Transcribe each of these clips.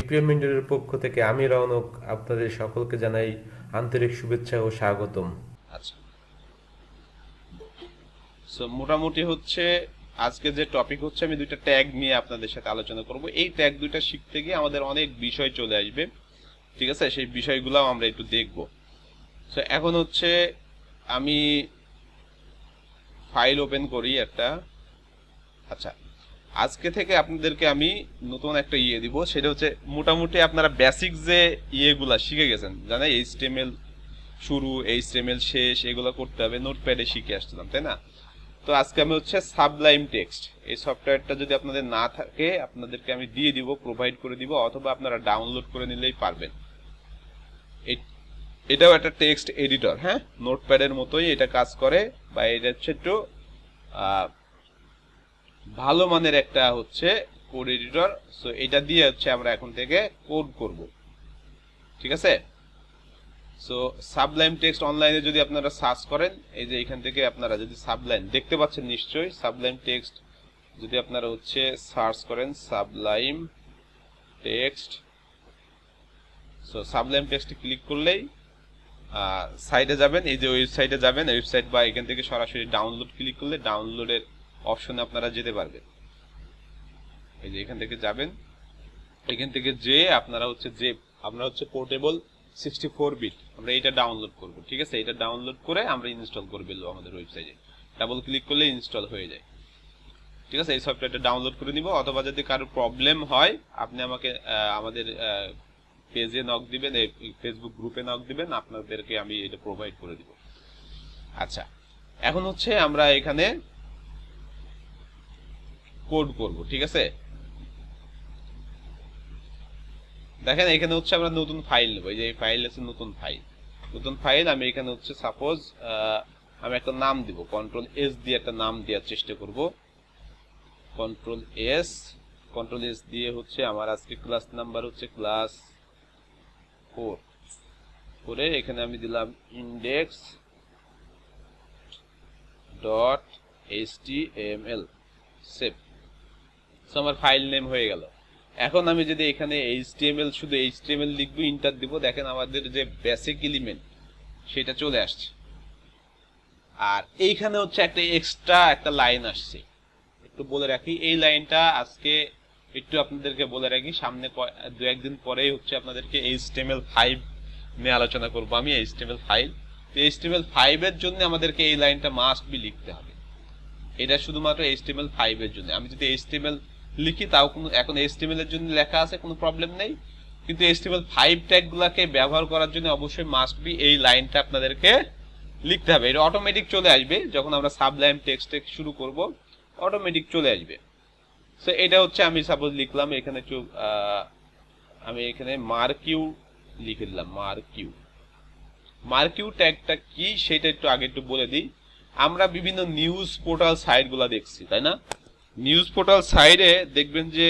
বিপ্রিয়ম মিন্ডের পক্ষ থেকে আমি রওনক আপনাদের সকলকে জানাই আন্তরিক শুভেচ্ছা ও স্বাগতম। আচ্ছা, সো মোটামুটি হচ্ছে আজকে যে টপিক হচ্ছে আমি দুইটা ট্যাগ নিয়ে আপনাদের সাথে আলোচনা করব। এই ট্যাগ দুইটা শিখতে গিয়ে আমাদের অনেক বিষয় চলে আসবে, ঠিক আছে? সেই বিষয়গুলোও আমরা একটু দেখব। সো এখন হচ্ছে আমি ফাইল ওপেন করি একটা। আচ্ছা, আজকে থেকে আপনাদেরকে আমি নতুন একটা দিব, সেটা হচ্ছে মোটামুটি আপনারা বেসিক যে ইয়েগুলা শিখে গেছেন, জানেন এইচটিএমএল শুরু, এইচটিএমএল শেষ, এগুলো করতে হবে, নোটপ্যাডে শিখে আসছিলাম, তাই না? তো আজকে আমি হচ্ছে সাবলাইম টেক্সট, এই সফটওয়্যারটা যদি আপনাদের না থাকে আপনাদেরকে আমি দিয়ে দিব, প্রোভাইড করে দিব, অথবা আপনারা ডাউনলোড করে নিলেই পারবেন। এটাও একটা টেক্সট এডিটর, হ্যাঁ, নোটপ্যাডের মতোই এটা কাজ করে, বা এটা হচ্ছে একটু ভালো মানের একটা হচ্ছে কোড এডিটর। সো এটা দিয়ে হচ্ছে আমরা এখন থেকে কোড করব, ঠিক আছে? সো সাবলাইম টেক্সট অনলাইনে যদি আপনারা সার্চ করেন, এই যে এখান থেকে আপনারা যদি সাবলাইম দেখতে পাচ্ছেন নিশ্চয়ই, সাবলাইম টেক্সট যদি আপনারা হচ্ছে সার্চ করেন সাবলাইম টেক্সট, সো সাবলাইম টেক্সটে ক্লিক করলেই সাইটে যাবেন, এই যে ওয়েবসাইটে যাবেন, ওয়েবসাইট বা এখান থেকে সরাসরি ডাউনলোড ক্লিক করলে ডাউনলোডের অপশনে আপনারা যেতে পারবেন। এই যে এখান থেকে যাবেন, এখান থেকে যে আপনারা হচ্ছে পোর্টেবল 64 বিট আমরা এটা ডাউনলোড করব, ঠিক আছে? এটা ডাউনলোড করে আমরা ইনস্টল করে ফেলবো আমাদের ওয়েবসাইটে, ডাবল ক্লিক করলে ইনস্টল হয়ে যায়, ঠিক আছে? এই সফটওয়্যারটা ডাউনলোড করে নিব, অথবা যদি কারো প্রবলেম হয় আপনি আমাকে আমাদের পেজে নক দিবেন, ফেসবুক গ্রুপে নক দিবেন, আপনাদেরকে আমি এটা প্রোভাইড করে দিব। আচ্ছা, এখন হচ্ছে আমরা এখানে কোড করব, ঠিক আছে? দেখেন এখানে হচ্ছে আমরা নতুন ফাইল নেব, এই যে এই ফাইল আছে নতুন ফাইল আমি এখানে হচ্ছে সাপোজ আমি একটা নাম দিব, কন্ট্রোল এস দিয়ে একটা নাম দেওয়ার চেষ্টা করব। কন্ট্রোল এস দিয়ে হচ্ছে আমার আজকে ক্লাস নাম্বার হচ্ছে ক্লাস 4 করে এখানে আমি দিলাম index dot HTML, save. So আমার ফাইল নেম হয়ে গেল। এখন আমি যদি এখানে এইচটিএমএল, শুধু এইচটিএমএল লিখবো, ইন্টার দিব, দেখেন আমাদের যে বেসিক এলিমেন্ট সেটা চলে আসছে। আর এইখানে হচ্ছে একটা এক্সট্রা একটা লাইন আসছে, একটু বলে রাখি এই লাইনটা আজকে একটু আপনাদেরকে বলে রাখি, সামনে দু একদিন পরেই হচ্ছে আপনাদেরকে HTML5 নিয়ে আলোচনা করব আমি। HTML5, তো HTML5 এর জন্য আমাদেরকে এই লাইনটা মাস্ট বি লিখতে হবে। এটা শুধুমাত্র HTML5 এর জন্য। আমি যদি HTML লিখি তাও কোনো, এখন HTML এর জন্য লেখা আছে, কোনো প্রবলেম নেই, কিন্তু HTML5 ট্যাগগুলোকে ব্যবহার করার জন্য অবশ্যই মাস্ট বি এই লাইনটা আপনাদেরকে লিখতে হবে। এটা অটোমেটিক চলে আসবে যখন আমরা সাবলাইম টেক্সট শুরু করব, অটোমেটিক চলে আসবে। সো এটা হচ্ছে আমি সাপোজ লিখলাম এখানে একটু আমি এখানে মার্কিউ লিখে দিলাম। মার্কিউ ট্যাগটা কি সেটা একটু আগে একটু বলে দিই। আমরা বিভিন্ন নিউজ পোর্টাল সাইটগুলো দেখছি, তাই না? নিউজ পোর্টাল সাইটে দেখবেন যে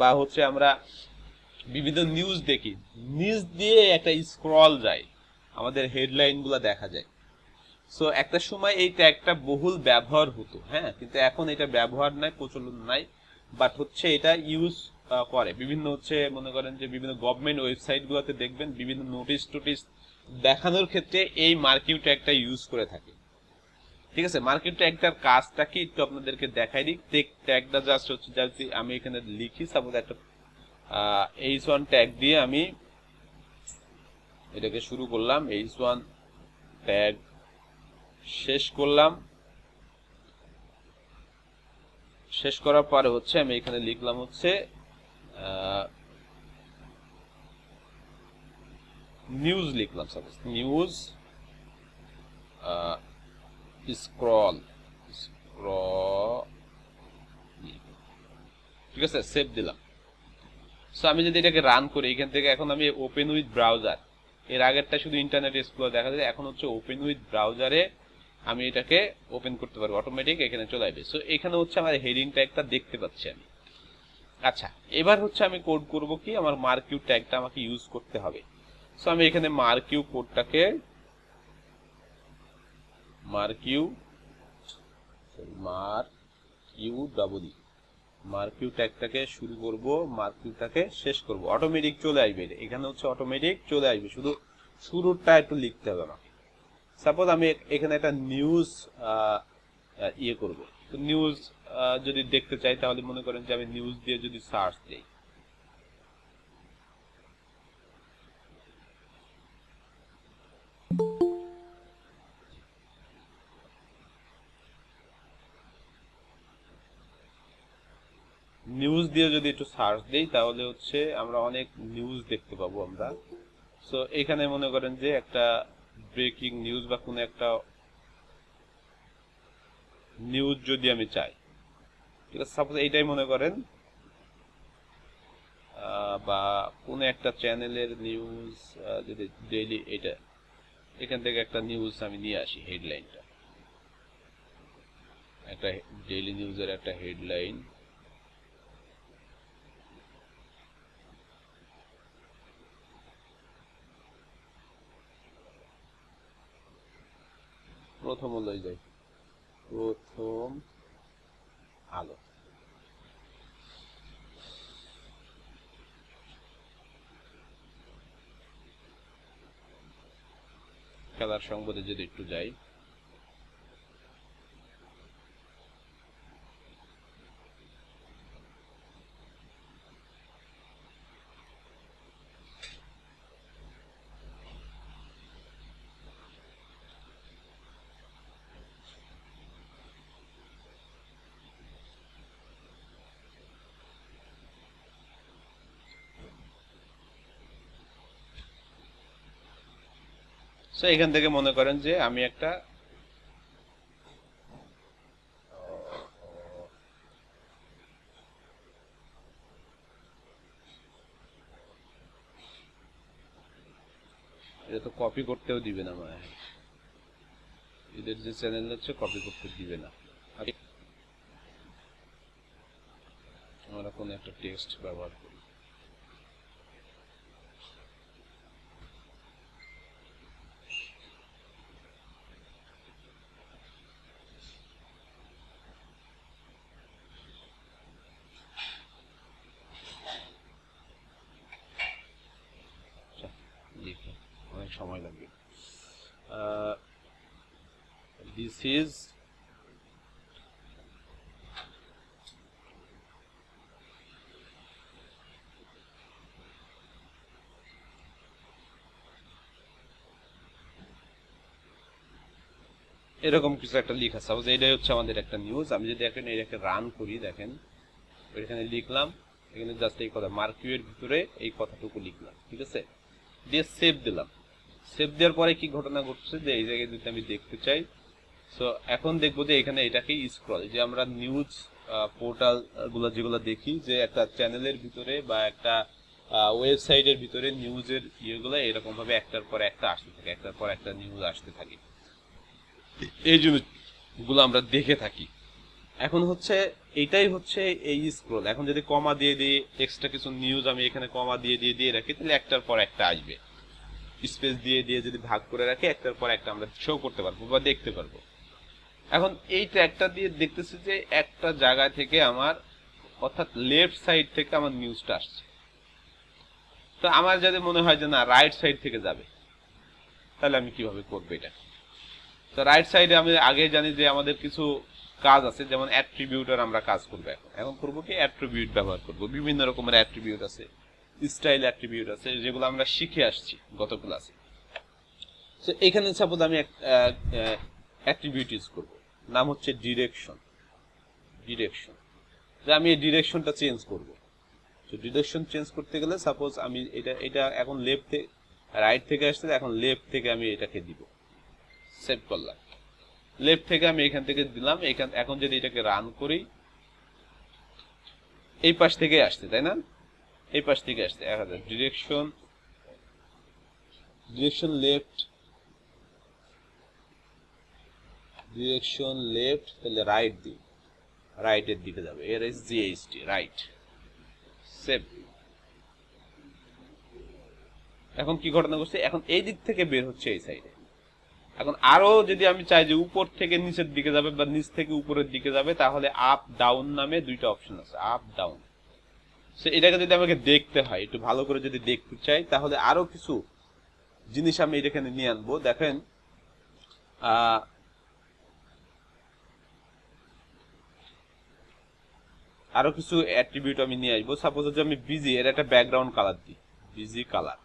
বা হচ্ছে আমরা বিভিন্ন নিউজ দেখি, নিউজ দিয়ে একটা স্ক্রল যায়, আমাদের হেডলাইনগুলো দেখা যায়। সো একটা সময় এই ট্যাগটা বহুল ব্যবহার হতো, হ্যাঁ, কিন্তু এখন এটা ব্যবহার নাই, প্রচলন নাই, বাট হচ্ছে এটা ইউজ করে বিভিন্ন হচ্ছে মনে করেন যে বিভিন্ন গভর্নমেন্ট ওয়েবসাইটগুলোতে দেখবেন বিভিন্ন নোটিশ টোটিস দেখানোর ক্ষেত্রে এই মার্কিউ ট্যাগটা ইউজ করে থাকে, ঠিক আছে? মার্কিউ ট্যাগটার কাজটা কি একটু আপনাদেরকে দেখাই দিই। ট্যাগটা জাস্ট হচ্ছে যদি আমি এখানে লিখি সাপোজ একটা H1 ট্যাগ দিয়ে আমি এটাকে শুরু করলাম, H1 ট্যাগ শেষ করলাম, শেষ করার পরে হচ্ছে আমি এখানে লিখলাম হচ্ছে নিউজ, লিখলাম সাপোজ নিউজ স্ক্রল, ঠিক আছে? সেভ দিলাম। সো আমি যদি এটাকে রান করি এখান থেকে, এখন আমি ওপেন উইথ ব্রাউজার, এর আগেরটা শুধু ইন্টারনেট এক্সপ্লোরার দেখা যায়, এখন হচ্ছে ওপেন উইথ ব্রাউজারে আমি এটাকে ওপেন করতে পারবো, অটোমেটিক এখানে চলে আসবে। সো এখানে হচ্ছে আমার হেডিং ট্যাগটা দেখতে পাচ্ছি আমি। আচ্ছা, এবার হচ্ছে আমি কোড করব কি, আমার মার্কিউ ট্যাগটা আমাকে ইউজ করতে হবে। সো আমি এখানে মার্কিউ কোডটাকে মার্কিউ মার্কিউ ট্যাগটাকে শুরু করব, মার্কিউটাকে শেষ করব, অটোমেটিক চলে আসবে। এখানে হচ্ছে অটোমেটিক চলে আসবে, শুধু শুরুটা একটু লিখতে হবে না। সাপোজ আমি এখানে একটা নিউজ ইয়ে করব, তো নিউজ যদি দেখতে চাই তাহলে মনে করেন যে আমি নিউজ দিয়ে যদি সার্চ দিই, নিউজ দিয়ে যদি একটু সার্চ দিই তাহলে হচ্ছে আমরা অনেক নিউজ দেখতে পাবো আমরা। সো এখানে মনে করেন যে একটা ব্রেকিং নিউজ বা কোনো একটা নিউজ যদি আমি চাই, ঠিক আছে, সাপোজ এইটাই মনে করেন, বা কোনো একটা চ্যানেলের নিউজ, যদি ডেইলি এটা, এখান থেকে একটা নিউজ আমি নিয়ে আসি, হেডলাইনটা, একটা ডেইলি নিউজের একটা হেডলাইন, প্রথম আলোয় যাই, প্রথম আলো, খেলার সংবাদে যদি একটু যাই, সো এখান থেকে মনে করেন যে আমি একটা এটা তো কপি করতেও দিবে না, মানে এদের যে চ্যানেল হচ্ছে কপি করতে দিবে না। আমরা কোনো একটা টেক্সট ব্যবহার করি, লিখে অনেক সময় লাগবে। দিস ইজ এরকম কিছু একটা লিখা, সাপোজ এইটাই হচ্ছে আমাদের একটা নিউজ। আমি যদি এখন এটাকে রান করি, দেখেন এখানে লিখলাম, এখানে জাস্ট এই কথা মার্কিউ এর ভিতরে এই কথাটুকু লিখলাম, ঠিক আছে, দিয়ে সেভ দিলাম। সেভ দেওয়ার পরে কি ঘটনা ঘটছে যে এই জায়গায় যদি আমি দেখতে চাই, সো এখন দেখবো যে এখানে এটাকে স্ক্রল, যে আমরা নিউজ পোর্টাল গুলো যেগুলো দেখি, যে একটা চ্যানেলের ভিতরে বা একটা ওয়েবসাইটের ভিতরে নিউজের ইয়েগুলো এরকম ভাবে একটার পর একটা আসতে থাকে, একটার পর একটা নিউজ আসতে থাকে, এই জিনিসগুলো আমরা দেখে থাকি। এখন হচ্ছে এইটাই হচ্ছে এই স্ক্রল। এখন যদি কমা দিয়ে দিই, এক্সট্রা কিছু নিউজ আমি এখানে কমা দিয়ে দিয়ে দিয়ে রাখি, তাহলে একটার পর একটা আসবে। স্পেস দিয়ে দিয়ে যদি ভাগ করে রাখি, একটার পর একটা আমরা শো করতে পারবো বা দেখতে পারবো। এখন এই ট্র্যাকটা দিয়ে দেখতেছি যে একটা জায়গা থেকে আমার, অর্থাৎ লেফট সাইড থেকে আমার নিউজটা আসছে। তো আমার যদি মনে হয় যে না রাইট সাইড থেকে যাবে, তাহলে আমি কিভাবে করবো এটা? তো রাইট সাইডে আমি আগে জানি যে আমাদের কিছু কাজ আছে, যেমন অ্যাট্রিবিউটার আমরা কাজ করবো। এখন করবো কি, অ্যাট্রিবিউট ব্যবহার করবো। বিভিন্ন রকমের অ্যাট্রিবিউট আছে, স্টাইল অ্যাট্রিবিউট আছে, যেগুলো আমরা শিখে আসছি গত ক্লাসে। তো এখানে সাপোজ আমি অ্যাট্রিবিউট ইউজ করবো, নাম হচ্ছে ডিরেকশন। ডিরেকশন, যে আমি এই ডিরেকশনটা চেঞ্জ করব। তো ডিরেকশন চেঞ্জ করতে গেলে সাপোজ আমি এটা এখন লেফট থেকে রাইট থেকে আসছে, এখন লেফট থেকে আমি এটাকে দিব, সেভ করলাম। লেফট থেকে আমি এখান থেকে দিলাম, এখন যদি এটাকে রান করি, এই পাশ থেকে আসছে, তাই না? এই পাশ থেকে আসছে। ডিরেকশন লেফট, ডিরেকশন লেফট, তাহলে রাইট দিই, রাইটের দিকে যাবে, RSGHT, রাইট, সেভ। এখন কি ঘটনা ঘটছে, এখন এই দিক থেকে বের হচ্ছে এই সাইডে, এখন আরো যদি আমি চাই যে উপর থেকে নিচের দিকে যাবে বা নিচ থেকে উপরের দিকে যাবে, তাহলে আপ ডাউন নামে দুইটা অপশন আছে, আপ ডাউন। সো এটাকে যদি আমাকে দেখতে হয়, একটু ভালো করে যদি দেখতে চাই, তাহলে আরো কিছু জিনিস আমি এখানে নিয়ে আনবো। দেখেন আরো কিছু অ্যাট্রিবিউট আমি নিয়ে আসবো। সাপোজ যদি আমি বিজি এর একটা ব্যাকগ্রাউন্ড কালার দিই, busy colour,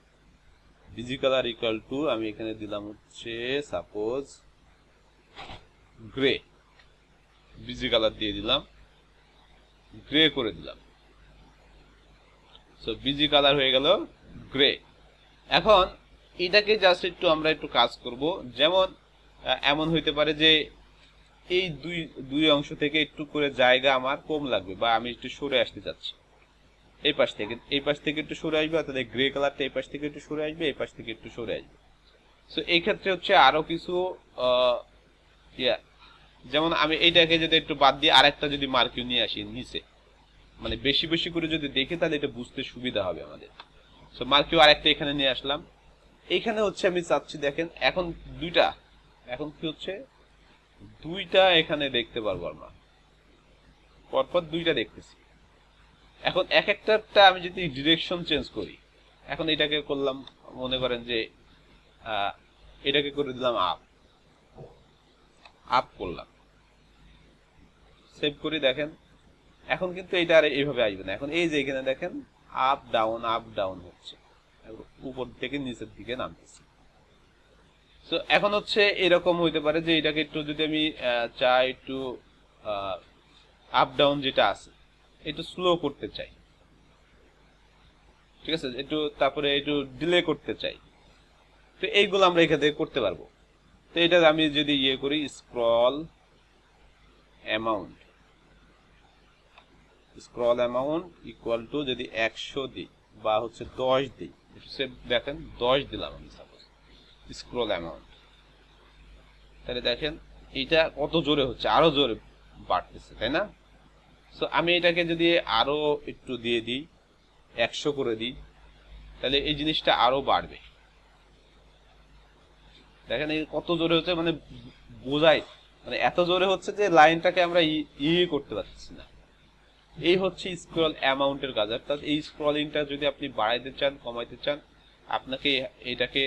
busy colour equal to আমি এখানে দিলাম হচ্ছে সাপোজ গ্রে, বিজি কালার দিয়ে দিলাম, গ্রে করে দিলাম। সো বিজি কালার হয়ে গেল গ্রে। এখন এটাকে জাস্ট একটু আমরা একটু কাজ করব। যেমন এমন হইতে পারে যে এই দুই দুই অংশ থেকে একটু করে জায়গা আমার কম লাগবে, বা আমি একটু সরে আসতে চাচ্ছি, এই পাশ থেকে এই পাশ থেকে একটু সরে আসবে, অর্থাৎ গ্রে কালারটা এই পাশ থেকে একটু সরে আসবে, এই পাশ থেকে একটু সরে আসবে। সো এই ক্ষেত্রে হচ্ছে আরো কিছু যেমন আমি এইটাকে যদি একটু বাদ দিয়ে আরেকটা যদি মার্কিউ নিয়ে আসি নিচে, মানে বেশি বেশি করে যদি দেখি তাহলে এটা বুঝতে সুবিধা হবে আমাদের। সো মার্কিউ আরেকটা এখানে নিয়ে আসলাম। এইখানে হচ্ছে আমি চাচ্ছি, দেখেন এখন দুইটা, এখন কি হচ্ছে দুইটা এখানে দেখতে পারবো আমরা, পরপর দুইটা দেখতেছি। এখন এক একটাটা আমি যদি ডিরেকশন চেঞ্জ করি, এখন এটাকে করলাম মনে করেন যে এটাকে করে দিলাম আপ, আপ করলাম, সেভ করি। দেখেন এখন কিন্তু এটা আর এইভাবে আসবে না, এখন এই যে এখানে দেখেন আপ ডাউন হচ্ছে, উপর থেকে নিচের দিকে নামতেছে। তো এখন হচ্ছে এরকম হইতে পারে যে এটাকে একটু যদি আমি চাই একটু আপ ডাউন যেটা আছে একটু স্লো করতে চাই, ঠিক আছে, একটু তারপরে একটু ডিলে করতে চাই, তো এইগুলো আমরা এখান থেকে করতে পারবো। তো এটা আমি যদি ইয়ে করি scroll amount, scroll amount equal to যদি 100 দিই বা হচ্ছে 10 দিই, দেখেন 10 দিলাম আমি সাপোজ স্ক্রল অ্যামাউন্ট, তাহলে দেখেন এটা কত জোরে হচ্ছে, আরো জোরে বাড়তেছে, তাই না? সো আমি এটাকে যদি আরো একটু দিয়ে দিই, 100 করে দিই, তাহলে এই জিনিসটা আরো বাড়বে। দেখেন এই কত জোরে হচ্ছে, মানে বোঝাই, মানে এত জোরে হচ্ছে যে লাইনটাকে আমরা করতে পারছি না। এই হচ্ছে স্ক্রল অ্যামাউন্টের কাজ। অর্থাৎ এই স্ক্রলিংটা যদি আপনি বাড়াইতে চান, কমাইতে চান, আপনাকে এটাকে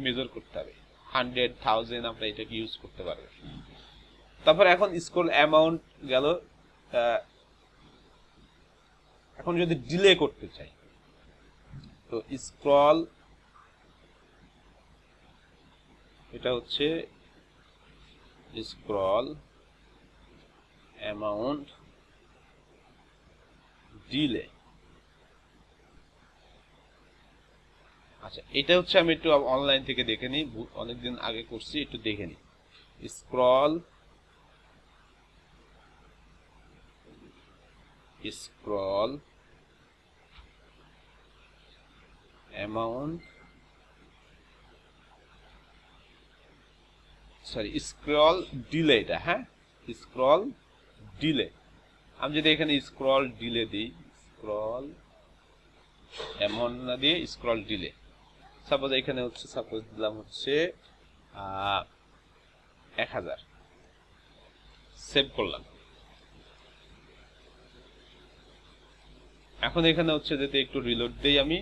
মেজার করতে হবে। 100, 1000 আমরা এটাকে ইউজ করতে পারবো। তারপর এখন স্ক্রল অ্যামাউন্ট গেল। এখন যদি ডিলে করতে চাই, তো স্ক্রল, এটা হচ্ছে স্ক্রল অ্যামাউন্ট ডিলে। আচ্ছা, এটা হচ্ছে আমি একটু অনলাইন থেকে দেখে নিই, অনেকদিন আগে করছি, একটু দেখে নিই। Scroll scroll amount, sorry scroll delay, এটা হ্যাঁ স্ক্রল ডিলে। আমি যদি এখানে স্ক্রল ডিলে দিই, স্ক্রল অ্যামাউন্ট না দিয়ে স্ক্রল ডিলে, সাপোজ এখানে হচ্ছে, সাপোজ দিলাম হচ্ছে 1000, সেভ করলাম। এখন এখানে হচ্ছে যদি একটু রিলোড দেই আমি,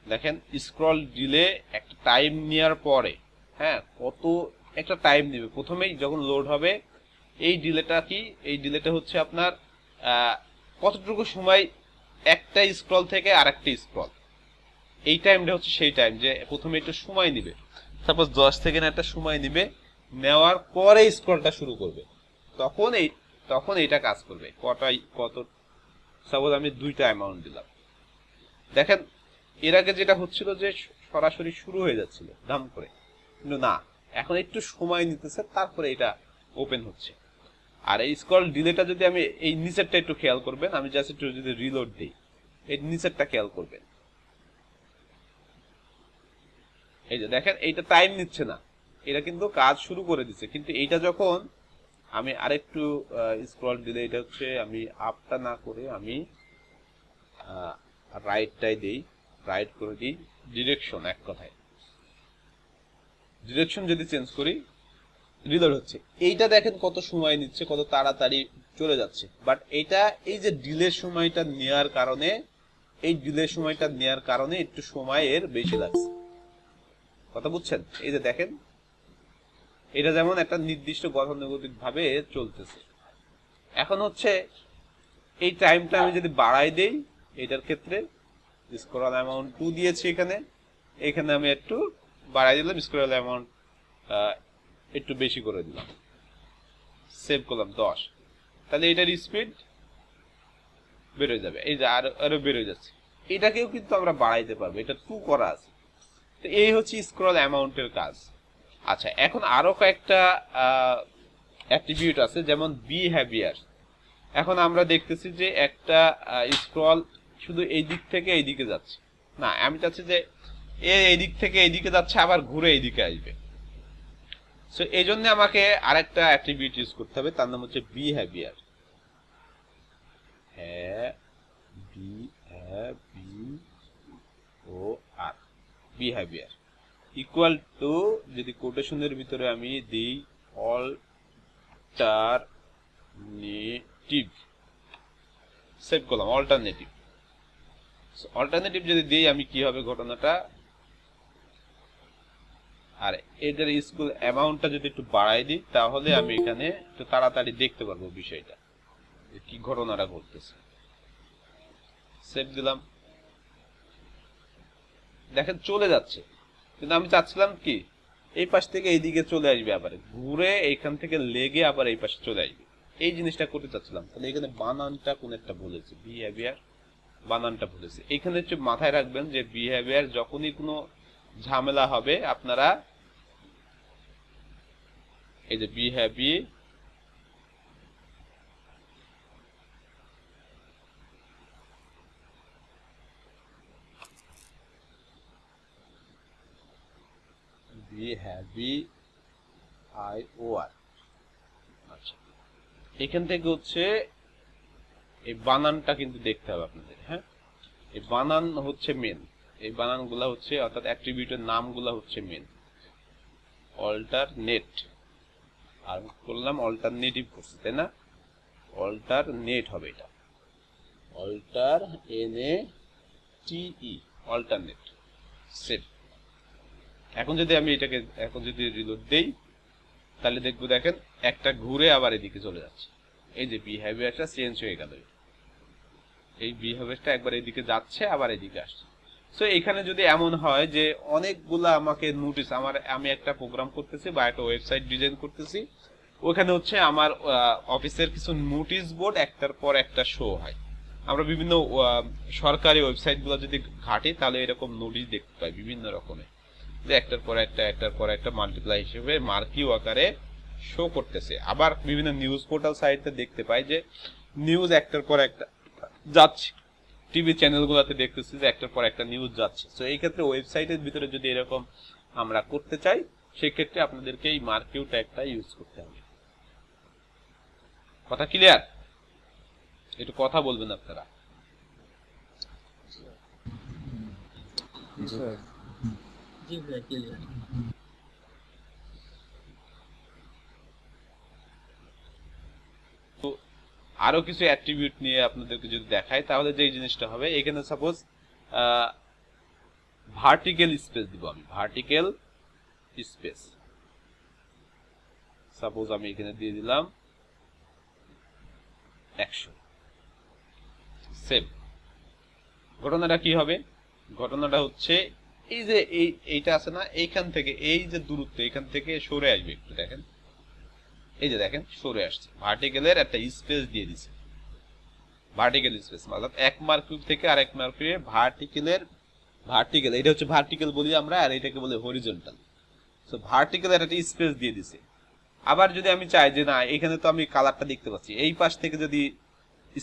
দেখেন স্ক্রল ডিলে একটা টাইম নেওয়ার পরে, হ্যাঁ কত একটা টাইম নেবে, প্রথমেই যখন লোড হবে এই ডিলেটা কি, এই ডিলেটা হচ্ছে আপনার কতটুকু সময় একটা স্ক্রল থেকে আরেকটা স্ক্রল, এই টাইমটা হচ্ছে সেই টাইম যে প্রথমে একটু সময় নিবে, সাপোজ 10 সেকেন্ড একটা সময় নিবে, নেওয়ার পরে স্ক্রলটা শুরু করবে, তখন এইটা কাজ করবে। কত সাপোজ আমি 2টা অ্যামাউন্ট দিলাম, দেখেন এর আগে যেটা হচ্ছিল যে সরাসরি শুরু হয়ে যাচ্ছিল দাম করে, কিন্তু না, এখন একটু সময় নিতেছে, তারপরে এটা ওপেন হচ্ছে। আর এই স্ক্রল ডিলেটা যদি আমি এই নিচেরটা একটু খেয়াল করবেন, আমি জাস্ট একটু যদি রিলোড দিই, এই নিচেরটা খেয়াল করবেন, এই যে দেখেন এইটা টাইম নিচ্ছে না, এটা কিন্তু কাজ শুরু করে দিচ্ছে। কিন্তু এইটা যখন আমি আরেকটু স্ক্রল দিলে, এটা হচ্ছে আমি আপটা না করে আমি রাইটটাই দিই, রাইট করে দিই, ডিরেকশন এক কথায়, ডিরেকশন যদি চেঞ্জ করি রিলোড হচ্ছে। এইটা দেখেন কত সময় নিচ্ছে, কত তাড়াতাড়ি চলে যাচ্ছে। বাট এইটা এই যে ডিলে সময়টা নেওয়ার কারণে, এই ডিলে সময়টা নেওয়ার কারণে একটু সময় এর বেশি লাগছে। কথা বুঝছেন? এই যে দেখেন এটা যেমন একটা নির্দিষ্ট গতানুগতিক ভাবে চলতেছে। এখন হচ্ছে এই টাইমটা আমি যদি বাড়াই দেই, এটার ক্ষেত্রে স্ক্রল অ্যামাউন্ট 2 দিয়েছি এখানে, এখানে আমি একটু বাড়াই দিলাম, স্ক্রল অ্যামাউন্ট একটু বেশি করে দিলাম, সেভ করলাম 10। তাহলে এটার স্পিড বেরোয় যাবে, এই যে আরো বেরোয় যাচ্ছে। এটাকেও কিন্তু আমরা বাড়াইতে পারবো, এটা 2 করা আছে। তো এই হচ্ছে স্ক্রল অ্যামাউন্টের কাজ। আচ্ছা, এখন আরো কয়েকটা অ্যাট্রিবিউট আছে, যেমন বিহেভিয়ার। এখন আমরা দেখতেছি যে একটা স্ক্রল শুধু এই দিক থেকে এই দিকে যাচ্ছে না, আমি চাচ্ছি যে এই দিক থেকে এই দিকে যাচ্ছে আবার ঘুরে এই দিকে আসবে। সো এই জন্য আমাকে আরেকটা অ্যাট্রিবিউট ইউজ করতে হবে, তার নাম হচ্ছে বিহেভিয়ার। হ্যাঁ, BHAVIOR, বিহেভিয়ার ইকুয়াল টু, যদি কোটেশনের ভিতরে আমি দিই অল্টারনেটিভ, সেভ করলাম অল্টারনেটিভ। অল্টারনেটিভ যদি দিই আমি কি হবে ঘটনাটা, আর এদের স্কুল অ্যামাউন্টটা যদি একটু বাড়াই দিই, তাহলে আমি এখানে একটু তাড়াতাড়ি দেখতে পারবো বিষয়টা কি ঘটনাটা ঘটতেছে। সেভ দিলাম, দেখেন চলে যাচ্ছে, কিন্তু আমি চাচ্ছিলাম কি এই পাশ থেকে এইদিকে চলে আসবে, আবার ঘুরে এইখান থেকে লেগে আবার এই পাশে চলে আসবে, এই জিনিসটা করতে চাচ্ছিলাম। তাহলে এখানে বানানটা কোন একটা বলেছে, বিহেভিয়ার বানানটা বলেছে। এখানে হচ্ছে মাথায় রাখবেন যে বিহেভিয়ার যখনই কোনো ঝামেলা হবে, আপনারা এই যে BHAVIOR, আচ্ছা, এখান থেকে হচ্ছে এই বানানটা কিন্তু দেখতে হবে আপনাদের। হ্যাঁ, এই বানান হচ্ছে মেন, এই বানানগুলা হচ্ছে, অর্থাৎ অ্যাট্রিবিউটের নামগুলা হচ্ছে মেন। অল্টারনেট, আর করলাম অল্টারনেটিভ করছি, তাই না? অল্টারনেট হবে এটা, NATE, অল্টারনেট। সেভ। এখন যদি আমি এটাকে এখন যদি রিলোড দেই, তাহলে দেখবো দেখেন একটা ঘুরে আবার এদিকে চলে যাচ্ছে। এই যে বিহেভিয়ারটা চেঞ্জ হয়ে গেল, এই বিহেভিয়ারটা একবার এদিকে যাচ্ছে আবার এদিকে আসছে। সো এখানে যদি এমন হয় যে অনেকগুলা আমাকে নোটিশ, আমি একটা প্রোগ্রাম করতেছি বা একটা ওয়েবসাইট ডিজাইন করতেছি, ওখানে হচ্ছে আমার অফিসের কিছু নোটিশ বোর্ড একটার পর একটা শো হয়। আমরা বিভিন্ন সরকারি ওয়েবসাইটগুলো যদি ঘাঁটি, তাহলে এরকম নোটিশ দেখতে পাই বিভিন্ন রকমের, যে একটার পর একটা মাল্টিপ্লাই হিসেবে মার্কিউ আকারে শো করতেছে। আবার বিভিন্ন নিউজ পোর্টাল সাইটে দেখতে পাই যে নিউজ একটার পর একটা যাচ্ছে, টিভি চ্যানেলগুলোতে দেখতেছি যে একটার পর একটা নিউজ যাচ্ছে। তো এই ক্ষেত্রে ওয়েবসাইটের ভিতরে যদি এরকম আমরা করতে চাই, সেক্ষেত্রে আপনাদেরকে এই মার্কিউ ট্যাগটা ইউজ করতে হবে। কথা ক্লিয়ার? একটু কথা বলবেন আপনারা। তো আরো কিছু অ্যাট্রিবিউট নিয়ে আপনাদেরকে যদি দেখাই, তাহলে যে জিনিসটা হবে, এখানে সাপোজ ভার্টিক্যাল স্পেস দিব আমি, ভার্টিক্যাল স্পেস সাপোজ আমি এখানে দিয়ে দিলাম 100। সেভ। ঘটনাটা কি হবে? ঘটনাটা হচ্ছে এই যে এইটা আছে না, এইখান থেকে এই যে দূরত্ব, এখান থেকে সরে আসবে একটু, দেখেন এই যে দেখেন সরে আসছে, ভার্টিক্যালের একটা স্পেস দিয়ে দিছে। ভার্টিক্যাল স্পেস मतलब এক মার্কিউ থেকে আরেক মার্কিউ ভার্টিক্যাল, এটা হচ্ছে ভার্টিক্যাল বলি আমরা, আর এটাকে বলে হরিজন্টাল। সো ভার্টিক্যালের একটা স্পেস দিয়ে দিছে। আবার যদি আমি চাই যে না, এখানে তো আমি কালারটা দেখতে পাচ্ছি, এই পাশ থেকে যদি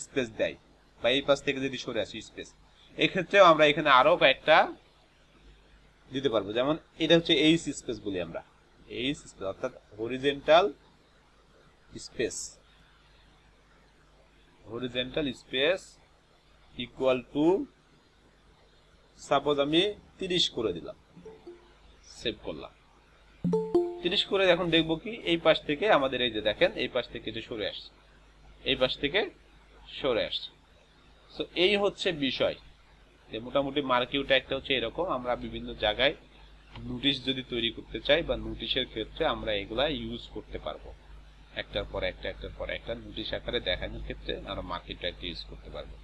স্পেস দেয় বা এই পাশ থেকে যদি সরে আসি স্পেস, এক্ষেত্রেও আমরা এখানে আরো কয়েকটা দিতে পারবো। যেমন এটা হচ্ছে এইচ স্পেস বলি আমরা, এইচ স্পেস অর্থাৎ horizontal space, horizontal space equal to suppose আমি 30 করে দিলাম, সেভ করলাম। 30 করে এখন দেখবো কি এই পাশ থেকে আমাদের এই যে দেখেন এই পাশ থেকে যে সরে আসছে, এই পাশ থেকে সরে আসছে। সো এই হচ্ছে বিষয় যে মোটামুটি মার্কিউটা একটা হচ্ছে এরকম। আমরা বিভিন্ন জায়গায় নোটিশ যদি তৈরি করতে চাই বা নোটিশের ক্ষেত্রে আমরা এগুলা ইউজ করতে পারবো, একটার পর একটা একটার পর একটা নোটিশ আকারে দেখানোর ক্ষেত্রে আমরা মার্কেট ট্যাগটা ইউজ করতে পারবো।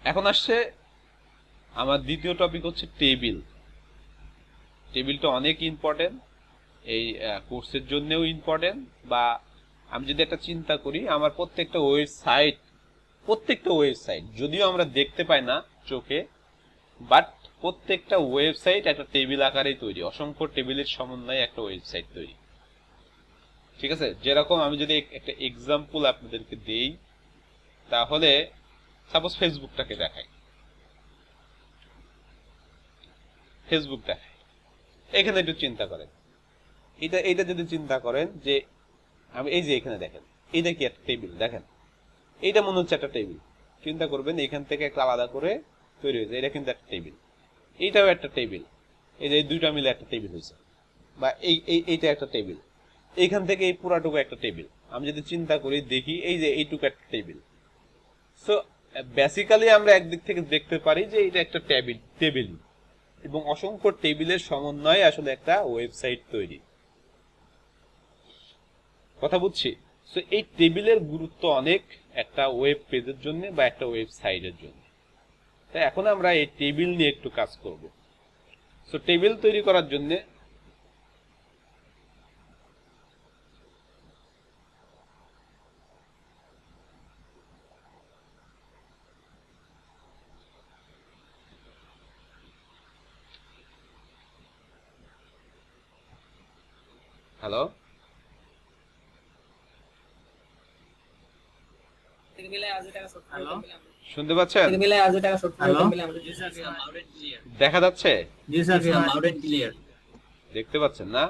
এখন আসছে আমার দ্বিতীয় টপিক হচ্ছে টেবিল। টেবিলটা অনেক ইম্পর্টেন্ট, এই কোর্সের জন্যও ইম্পর্টেন্ট। বা আমি যদি একটা চিন্তা করি, আমার প্রত্যেকটা ওয়েবসাইট যদিও আমরা দেখতে পাই না চোখে, বাট প্রত্যেকটা ওয়েবসাইট একটা টেবিল আকারেই তৈরি, অসংখ্য টেবিলের সমন্বয়ে একটা ওয়েবসাইট তৈরি। ঠিক আছে, যেরকম আমি যদি একটা এক্সাম্পল আপনাদেরকে দেই, তাহলে সাপোজ ফেসবুকটাকে দেখাই, ফেসবুক দেখাই, এখানে একটু চিন্তা করেন, এইটা যদি চিন্তা করেন যে আমি এই যে এখানে দেখেন এইটা কি একটা টেবিল, দেখেন এইটা মনে হচ্ছে একটা টেবিল। চিন্তা করবেন এখান থেকে একটা আলাদা করে তৈরি হয়েছে, এটা কিন্তু একটা টেবিল, এইটাও একটা টেবিল, এই যে এই দুইটা মিলে একটা টেবিল হয়েছে, বা এইটা একটা টেবিল, এইখান থেকে এই পুরাটুকু একটা টেবিল। আমি যদি চিন্তা করি দেখি এই যে এইটুকু একটা টেবিল। সো বেসিক্যালি আমরা একদিক থেকে দেখতে পারি যে এটা একটা টেবিল এবং অসংখ্য টেবিলের সমন্বয়ে আসলে একটা ওয়েবসাইট তৈরি। কথা বুঝছি? সো এই টেবিলের গুরুত্ব অনেক একটা ওয়েব পেজের জন্য বা একটা ওয়েবসাইটের জন্য। তাই এখন আমরা এই টেবিল নিয়ে একটু কাজ করব। সো টেবিল তৈরি করার জন্য হ্যালো শুনতে পাচ্ছেন? দেখা যাচ্ছে? দেখতে পাচ্ছেন না?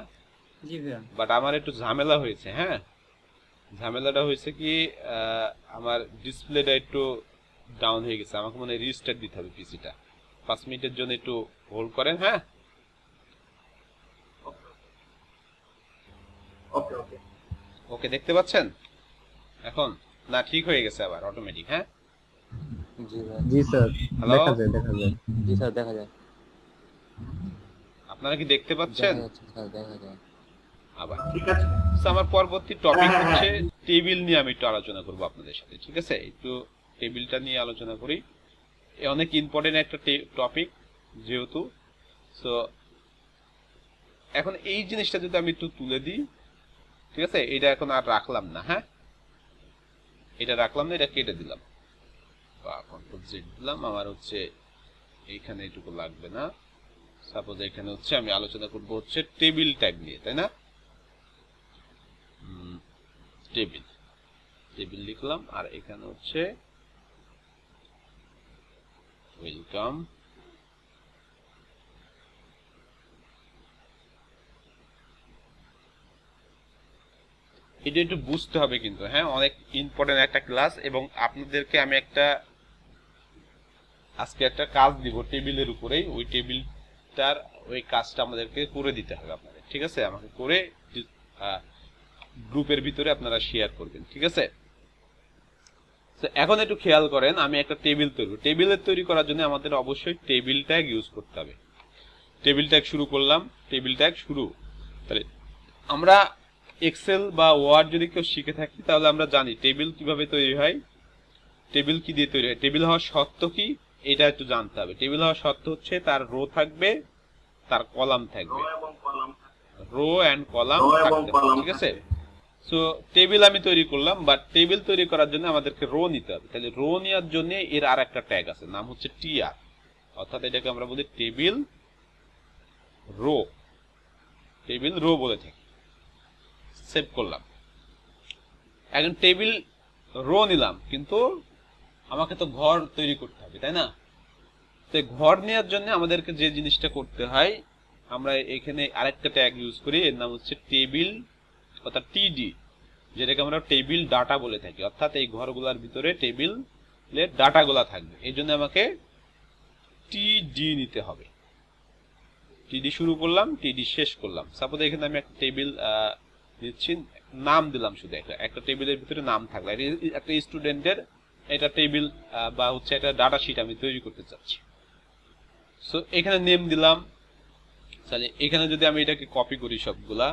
বাট আমার একটু ঝামেলা হয়েছে। হ্যাঁ, ঝামেলাটা হয়েছে কি, আমার ডিসপ্লেটা একটু ডাউন হয়ে গেছে, আমাকে মনে হয় রিস্টার্ট দিতে হবে পিসিটা। 5 মিনিটের জন্য একটু হোল্ড করেন। হ্যাঁ, ওকে, দেখতে পাচ্ছেন এখন? না, ঠিক হয়ে গেছে আবার অটোমেটিক। হ্যাঁ জি স্যার, হ্যালো, দেখা যায় দেখা যায়। জি স্যার দেখা যায়, আপনারা কি দেখতে পাচ্ছেন? দেখা যাচ্ছে স্যার, দেখা যায়। আবার ঠিক আছে। So, আমার পরবর্তী টপিক হচ্ছে টেবিল নিয়ে আমি একটু আলোচনা করব আপনাদের সাথে। ঠিক আছে, একটু টেবিলটা নিয়ে আলোচনা করি। এ অনেক ইম্পর্টেন্ট একটা টপিক যেহেতু। সো এখন এই জিনিসটা যদি আমি একটু তুলে দিই, ঠিক আছে, এটা এখন আর রাখলাম না। হ্যাঁ, এটা রাখলাম না, এটা কেটে দিলাম বা কন্ট্রোল জেড দিলাম। আমার হচ্ছে এইখানে এটুকু লাগবে না। সাপোজ এখানে হচ্ছে আমি আলোচনা করব হচ্ছে টেবিল ট্যাগ নিয়ে, তাই না? টেবিল লিখলাম, আর এখানে হচ্ছে ওয়েলকাম। এটা একটু বুঝতে হবে কিন্তু। হ্যাঁ, অনেক ইম্পর্টেন্ট একটা ক্লাস, এবং আপনাদেরকে আমি আজকে একটা কাজ দিব টেবিলের উপরেই। ওই টেবিলটার ওই কাজটা আমাদেরকে করে দিতে হবে আপনাদের। ঠিক আছে, আমাকে করে গ্রুপের ভিতরে আপনারা শেয়ার করবেন। ঠিক আছে, এখন একটু খেয়াল করেন, আমি একটা টেবিলের তৈরি করার জন্য আমাদের অবশ্যই টেবিল ট্যাগ ইউজ করতে হবে। টেবিল ট্যাগ শুরু করলাম, টেবিল ট্যাগ শুরু। তাহলে আমরা এক্সেল বা ওয়ার্ড যদি কেউ শিখে থাকি তাহলে আমরা জানি টেবিল কিভাবে তৈরি হয়, টেবিল কি দিয়ে তৈরি হয়, টেবিল হওয়ার শর্ত কি, এটা একটু জানতে হবে। টেবিল হওয়ার শর্ত হচ্ছে তার রো থাকবে, তার কলাম থাকবে, রো এন্ড কলাম থাকবে। ঠিক আছে, সো টেবিল আমি তৈরি করলাম, বাট টেবিল তৈরি করার জন্য আমাদেরকে রো নিতে হবে। তাহলে রো নেওয়ার জন্য এর আর একটা ট্যাগ আছে, নাম হচ্ছে টিআর, অর্থাৎ এটাকে আমরা বলি টেবিল রো বলে থাকি। সেভ করলাম। এখন টেবিল রো নিলাম, কিন্তু আমাকে তো ঘর তৈরি করতে হবে, তাই না? তো ঘর নেওয়ার জন্য আমাদেরকে যে জিনিসটা করতে হয়, আমরা এখানে আরেকটা ট্যাগ ইউজ করি, এর নাম হচ্ছে টেবিল, অর্থাৎ টিডি, যেটাকে আমরা টেবিল ডাটা বলে থাকি। অর্থাৎ এই ঘরগুলোর ভিতরে টেবিলের ডাটাগুলা থাকবে, এই জন্য আমাকে টিডি নিতে হবে। টিডি শুরু করলাম, টিডি শেষ করলাম। সাপোজ এখানে আমি একটা টেবিল দিচ্ছি, নাম দিলাম, শুধু একটা টেবিলের ভিতরে নাম থাকলো, একটা স্টুডেন্টের এটা টেবিল বা হচ্ছে একটা ডাটা শিট আমি তৈরি করতে চাচ্ছি। সো এখানে নেম দিলাম। তাহলে এখানে যদি আমি এটাকে কপি করি সবগুলা,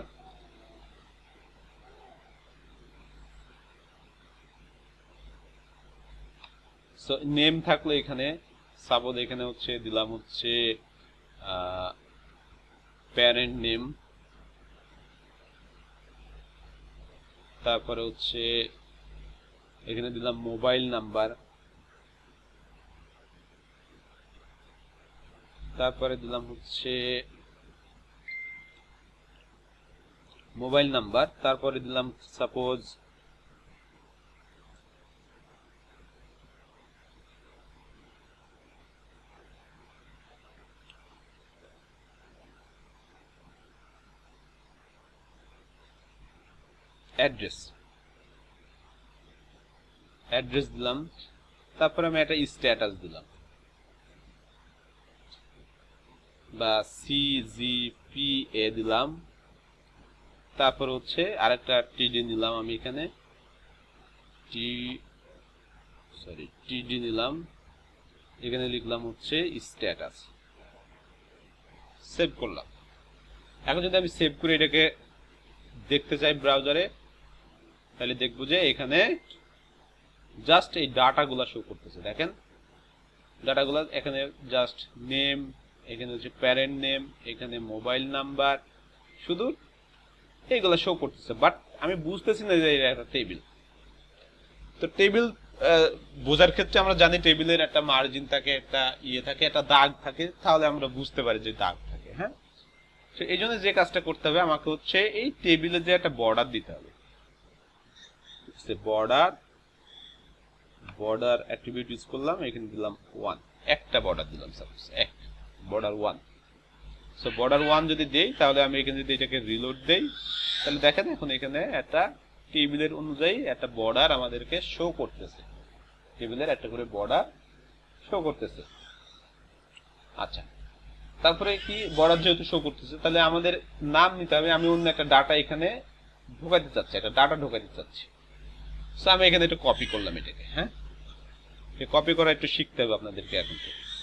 সো নেম থাকলো এখানে, সাপোজ এখানে হচ্ছে দিলাম হচ্ছে প্যারেন্ট নেম, তারপরে হচ্ছে এখানে দিলাম মোবাইল নাম্বার, তারপরে দিলাম হচ্ছে মোবাইল নাম্বার, তারপরে দিলাম সাপোজ অ্যাড্রেস দিলাম, তারপরে আমি একটা স্ট্যাটাস দিলাম বা CGPA দিলাম, তারপর হচ্ছে আরেকটা টিডি নিলাম, আমি এখানে টিডি নিলাম, এখানে লিখলাম হচ্ছে স্ট্যাটাস, সেভ করলাম। এখন যদি আমি সেভ করে এটাকে দেখতে চাই ব্রাউজারে, তাহলে দেখবো যে এখানে জাস্ট এই ডাটাগুলা শো করতেছে। দেখেন ডাটাগুলা এখানে জাস্ট নেম, এখানে হচ্ছে প্যারেন্ট নেম, এখানে মোবাইল নাম্বার, শুধু এইগুলা শো করতেছে, বাট আমি বুঝতেছি না যে এটা একটা টেবিল। তো টেবিল বোঝার ক্ষেত্রে আমরা জানি টেবিলের একটা মার্জিন থাকে, একটা থাকে, একটা দাগ থাকে, তাহলে আমরা বুঝতে পারি যে দাগ থাকে। হ্যাঁ, তো এই জন্য যে কাজটা করতে হবে, আমাকে হচ্ছে এই টেবিলে যে একটা বর্ডার দিতে হবে। বর্ডার অ্যাট্রিবিউট ইউজ করলাম, এখানে দিলাম 1, একটা বর্ডার দিলাম, সাপোজ বর্ডার 1। সো বর্ডার 1 যদি দেই, তাহলে আমি এখানে যদি এটাকে রিলোড দেই, তাহলে দেখেন এখন এখানে একটা টেবিলের অনুযায়ী একটা বর্ডার আমাদেরকে শো করতেছে, টেবিলের একটা করে বর্ডার শো করতেছে। আচ্ছা, তারপরে কি বর্ডার যেহেতু শো করতেছে, তাহলে আমাদের নাম নিতে হবে। আমি অন্য একটা ডাটা এখানে ঢোকাতে চাচ্ছি, একটা ডাটা ঢোকাতে চাচ্ছি। সো আমি এখানে একটু কপি করলাম এটাকে। হ্যাঁ, কপি করা একটু শিখতে হবে আপনাদেরকে। এখন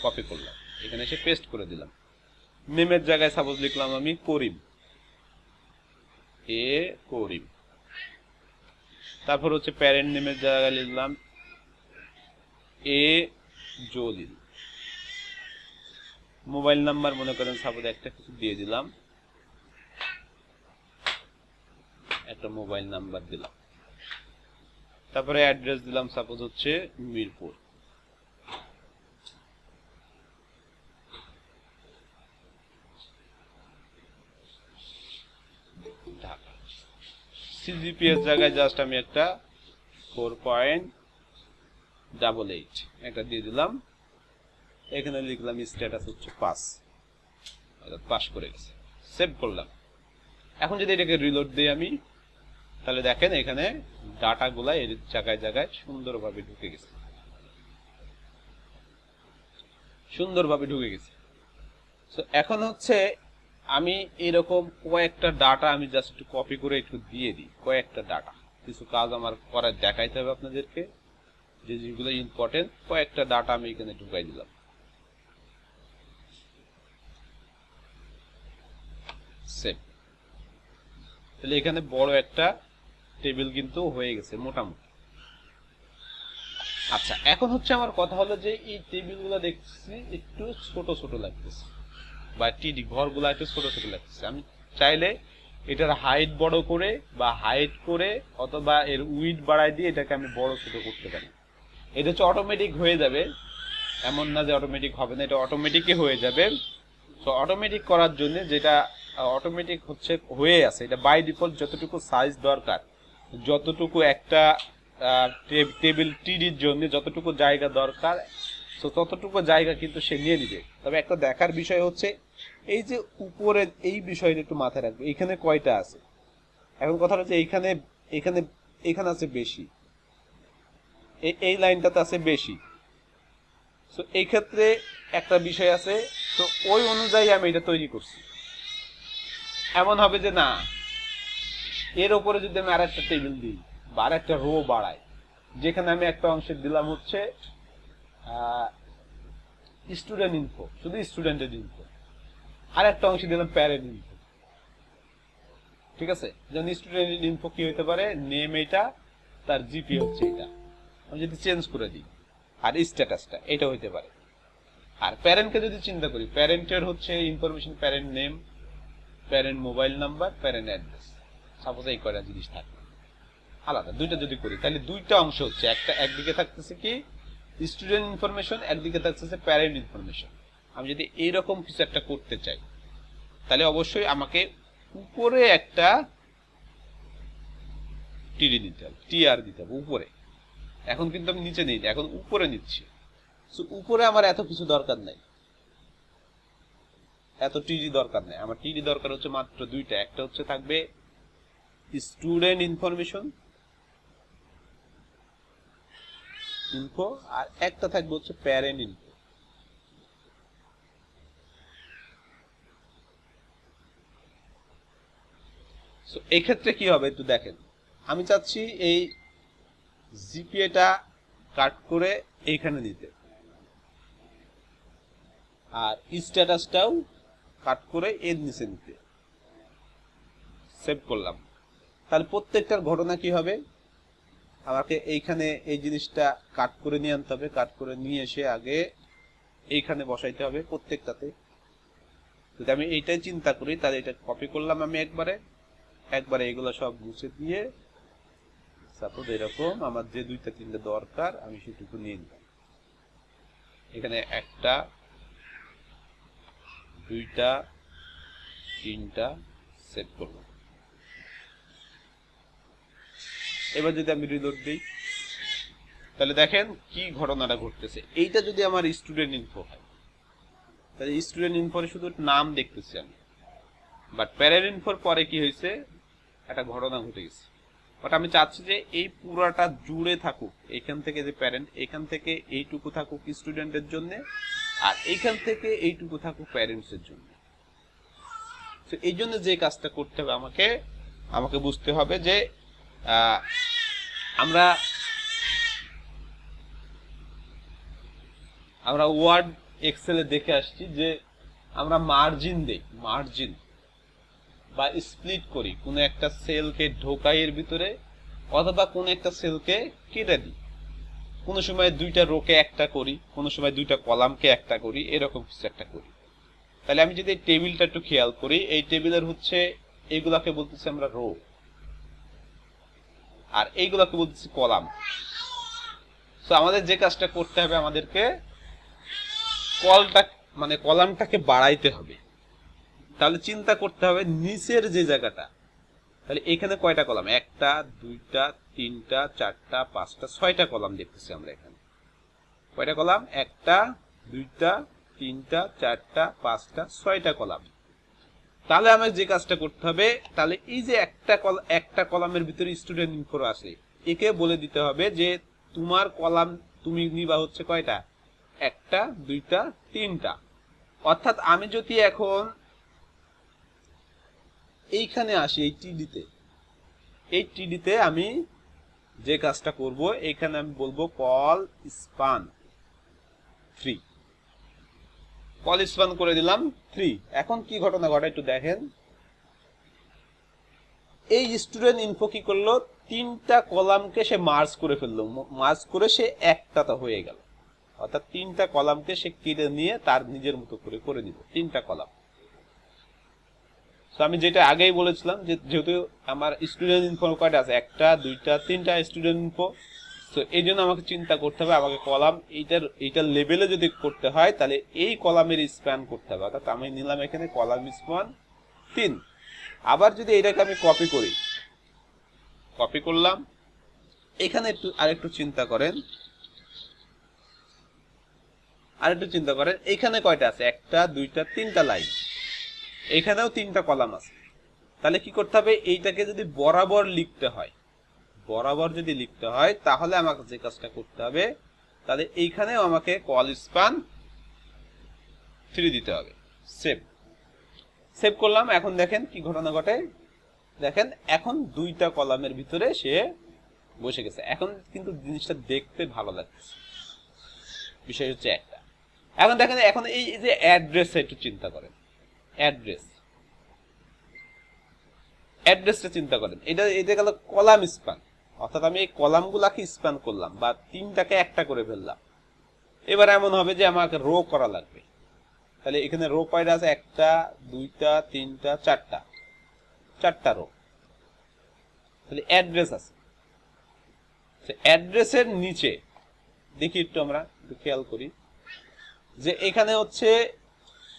কপি করলাম, এখানে এসে পেস্ট করে দিলাম। নেমের জায়গায় সাপোজ লিখলাম আমি করিম, করিম। তারপর হচ্ছে প্যারেন্ট নেমের জায়গায় লিখলাম জলিল। মোবাইল নাম্বার মনে করেন সাপোজ একটা কিছু দিয়ে দিলাম, একটা মোবাইল নাম্বার দিলাম। তারপরে অ্যাড্রেস দিলাম সাপোজ হচ্ছে মিরপুর। ঢাকা। CGPA এর জায়গায় জাস্ট আমি একটা 4.88 এটা দিয়ে দিলাম। এখানে লিখলাম স্ট্যাটাস হচ্ছে পাস, পাস করে গেছে। সেভ করলাম। এখন যদি এটাকে রিলোড দিই আমি, তাহলে দেখেন এখানে ডাটাগুলা এর জায়গায় জায়গায় সুন্দরভাবে ঢুকে গেছে, সুন্দরভাবে ঢুকে গেছে। সো এখন হচ্ছে আমি এরকম কয়েকটা ডাটা আমি জাস্ট একটু কপি করে একটু দিয়ে দিই, কয়েকটা ডাটা। কিছু কাজ আমার করার দেখাইতে হবে আপনাদেরকে, যে যেগুলো ইম্পর্টেন্ট। কয়েকটা ডাটা আমি এখানে ঢুকাই দিলাম। সেভ। তাহলে এখানে বড় একটা টেবিল কিন্তু হয়ে গেছে মোটামুটি। আচ্ছা, এখন হচ্ছে আমার কথা হলো যে এই টেবিলগুলো দেখছি একটু ছোট ছোট লাগতেছে, বা টিডি ঘরগুলো একটু ছোট ছোট লাগতেছে। আমি চাইলে এটার হাইট বড় করে বা হাইট করে অথবা এর উইডথ বাড়াই দিয়ে এটাকে আমি বড় ছোট করতে পারি। এটা হচ্ছে অটোমেটিক হয়ে যাবে, এমন না যে অটোমেটিক হবে না, এটা অটোমেটিকই হয়ে যাবে। সো অটোমেটিক করার জন্য যেটা অটোমেটিক হচ্ছে হয়ে আছে, এটা বাই ডিফল্ট যতটুকু সাইজ দরকার, যতটুকু একটা টেবিল টিডির জন্য যতটুকু জায়গা দরকার, সো ততটুকু জায়গা কিন্তু সে নিয়ে নিবে। তবে একটা দেখার বিষয় হচ্ছে এই যে উপরে এই বিষয়টা একটু মাথায় রাখবে, এখানে কয়টা আছে। এখন কথা হচ্ছে এইখানে এখানে এখানে আছে বেশি, এই লাইনটাতে আছে বেশি। সো এই ক্ষেত্রে একটা বিষয় আছে, তো ওই অনুযায়ী আমি এটা তৈরি করছি। এমন হবে যে না, এর উপরে যদি আমি আরেকটা টেবিল দিই বা আরেকটা রো বাড়াই, যেখানে আমি একটা অংশে দিলাম হচ্ছে স্টুডেন্ট ইনফো, শুধু স্টুডেন্টের ইনফো, আর একটা অংশে দিলাম প্যারেন্ট ইনফো, ঠিক আছে? যেমন স্টুডেন্ট ইনফো কি হতে পারে, নেম এটা, তার জিপি হচ্ছে এটা, আমি যদি চেঞ্জ করে দিই, আর স্ট্যাটাসটা এটা হইতে পারে। আর প্যারেন্টকে যদি চিন্তা করি, প্যারেন্টের হচ্ছে information, parent name, parent mobile number, parent address, suppose এই কয়টা জিনিস থাকে আলাদা। দুইটা যদি করি তাহলে দুইটা অংশ হচ্ছে, একটা একদিকে থাকতেছে কি স্টুডেন্ট ইনফরমেশন, একদিকে থাকতেছে প্যারেন্ট ইনফরমেশন। আমি যদি এইরকম কিছু একটা করতে চাই তাহলে অবশ্যই আমাকে উপরে একটা টিডি দিতে হবে, টিআর দিতে হবে উপরে। এখন কিন্তু আমি নিচে নিই, এখন উপরে নিচ্ছি। উপরে আমার এত কিছু দরকার নাই, এত টিডি দরকার নাই। আমার টিডি দরকার হচ্ছে মাত্র দুইটা, একটা হচ্ছে থাকবে স্টুডেন্ট ইনফরমেশন ইনফো, আর একটা থাকবে হচ্ছে প্যারেন্ট ইনফো। সো এই ক্ষেত্রে কি হবে একটু দেখেন, আমি চাচ্ছি এই জিপিএটা কাট করে এইখানে দিতে, আর স্ট্যাটাসটাও কাট করে এর নিচে নিতে। সেভ করলাম। তাহলে প্রত্যেকটার ঘটনা কি হবে, আমাকে এইখানে এই জিনিসটা কাট করে নিয়ে আনতে হবে, কাট করে নিয়ে এসে আগে এইখানে বসাইতে হবে প্রত্যেকটাতে। যদি আমি এইটাই চিন্তা করি তাহলে এটা কপি করলাম আমি একবারে এগুলো সব মুছে দিয়ে, সাপোজ এরকম আমার যে দুইটা তিনটা দরকার আমি সেটুকু নিয়ে নিলাম। এখানে একটা, দুইটা, তিনটা সেট করলাম। এবার যদি আমি রিলোড দিই তাহলে দেখেন কি ঘটনাটা ঘটতেছে। এইটা যদি আমার স্টুডেন্ট ইনফো হয় তাহলে স্টুডেন্ট ইনফোর শুধু নাম দেখতেছি আমি, বাট প্যারেন্ট ইনফোর পরে কি হয়েছে, একটা ঘটনা ঘটে গেছে। বাট আমি চাচ্ছি যে এই পুরাটা জুড়ে থাকুক, এখান থেকে যে প্যারেন্ট, এখান থেকে এইটুকু থাকুক স্টুডেন্টের জন্য, আর এইখান থেকে এইটুকু থাকুক প্যারেন্টস এর জন্য। তো এই জন্য যে কাজটা করতে হবে আমাকে বুঝতে হবে যে আমরা ওয়ার্ড এক্সেলে দেখে আসছি যে আমরা মার্জিন দেই, মার্জিন বা স্প্লিট করি, কোনো একটা সেলকে ঢোকাই এর ভিতরে, অথবা কোনো একটা সেলকে কেটে দিই। কোনো সময় দুইটা রোকে একটা করি, কোনো সময় দুইটা কলামকে একটা করি, এরকম কিছু একটা করি। তাহলে আমি যদি এই টেবিলটা একটু খেয়াল করি, এই টেবিলের হচ্ছে এইগুলাকে বলতেছি আমরা রো, আর এইগুলাকে বলতেছি কলাম। তো আমাদের যে কাজটা করতে হবে, আমাদেরকে কলামটাকে বাড়াইতে হবে। তাহলে চিন্তা করতে হবে নিচের যে জায়গাটা, তাহলে এখানে কয়টা কলাম, একটা, দুইটা, তিনটা, চারটা, পাঁচটা, ছয়টা কলাম দেখতেছি আমরা এখানে। কয়টা কলাম, একটা, দুইটা, তিনটা, চারটা, পাঁচটা, ছয়টা কলাম। তাহলে আমার যে কাজটা করতে হবে, তাহলে এই যে একটা কলামের ভিতরে স্টুডেন্ট ইনফো আছে, একে বলে দিতে হবে যে তোমার কলাম তুমি নিবা হচ্ছে কয়টা, একটা, দুইটা, তিনটা। অর্থাৎ আমি যদি এখন এইখানে আসি এই টিডিতে আমি যে কাজটা করব, এখানে আমি বলবো কল স্পান 3, কল স্পান করে দিলাম 3। এখন কি ঘটনা ঘটে একটু দেখেন, এই স্টুডেন্ট ইনফো কি করলো, তিনটা কলামকে সে মার্জ করে ফেললো, মার্জ করে সে একটাতে হয়ে গেল। অর্থাৎ তিনটা কলামকে সে কেটে নিয়ে তার নিজের মতো করে নিল, তিনটা কলাম। তো আমি যেটা আগেই বলেছিলাম যে যেহেতু আমার স্টুডেন্ট ইনফো কয়টা আছে, একটা, দুইটা, তিনটা স্টুডেন্ট ইনফো। তো এই জন্য আমাকে চিন্তা করতে হবে, আমাকে কলাম এইটার লেভেলে যদি করতে হয় তাহলে এই কলামের স্প্যান করতে হবে। অর্থাৎ আমি নিলাম এখানে কলাম স্প্যান 3। আবার যদি এটাকে আমি কপি করলাম, এখানে আরেকটু চিন্তা করেন, এখানে কয়টা আছে, একটা, দুইটা, তিনটা লাইন, এখানেও তিনটা কলাম আছে। তাহলে কি করতে হবে, এইটাকে যদি বরাবর যদি লিখতে হয় তাহলে আমাকে যে কাজটা করতে হবে, তাহলে এইখানেও আমাকে কল স্পান 3 দিতে হবে। সেভ সেভ করলাম। এখন দেখেন কি ঘটনা ঘটে, দেখেন এখন দুইটা কলামের ভিতরে সে বসে গেছে। এখন কিন্তু জিনিসটা দেখতে ভালো লাগছে, বিষয় হচ্ছে একটা। এখন দেখেন এখন এই যে অ্যাড্রেস, একটু চিন্তা করেন, অ্যাড্রেসটা চিন্তা করেন। এটা গেল কলাম স্প্যান, অর্থাৎ আমি এই কলামগুলাকে স্প্যান করলাম বা তিনটাকে একটা করে ফেললাম। এবার এমন হবে যে আমাকে রো করা লাগবে। তাহলে এখানে রো কয়টা আছে? 1টা 2টা 3টা 4টা রো। তাহলে অ্যাড্রেস আছে, অ্যাড্রেসের নিচে দেখি একটু আমরা একটু খেয়াল করি যে এখানে হচ্ছে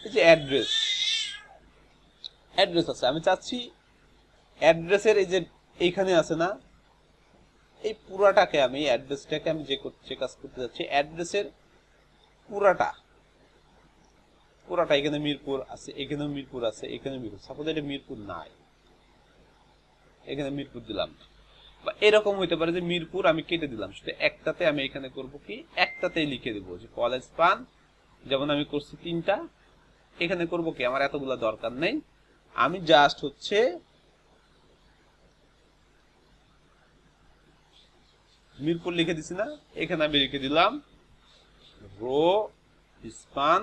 এই যে অ্যাড্রেস আছে। আমি চাচ্ছি অ্যাড্রেসের এই যে এইখানে আছে না, এই পুরাটাকে আমি অ্যাড্রেসটাকে আমি যে কাজ করতে যাচ্ছি, অ্যাড্রেসের পুরাটা এখানে মিরপুর আছে, এখানেও মিরপুর আছে, এখানে মিরপুর। সাপোজ এটা মিরপুর নাই, এখানে মিরপুর দিলাম, বা এরকম হইতে পারে যে মিরপুর আমি কেটে দিলাম, সেটা একটাতে আমি এখানে করব কি, একটাতেই লিখে দেবো যে কলেজ পান, যেমন আমি করছি 3টা, এখানে করব কি, আমার এতগুলা দরকার নেই, আমি জাস্ট হচ্ছে মিরপুর লিখে দিছি না, এখানে আমি লিখে দিলাম রো স্পান।